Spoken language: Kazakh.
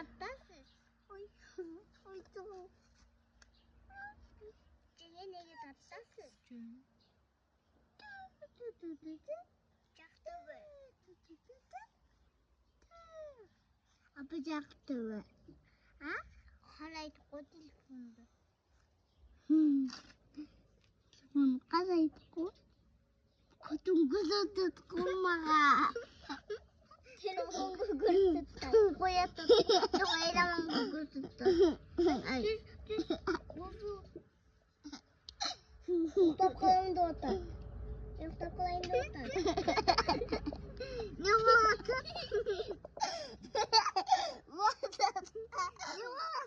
татаас. Ой. Ой тоо. Нэг татаас. Жахтав. Апа жахтав. А? Халайд телефонд. Казайдгүй. Котунгосод кумага. Телефон гүгэрсэт. Гоят. Тойлам гүгэрсэт. Ай. Тапкалын дота. Тапкалын дота. Не вот. Вот. Не вот.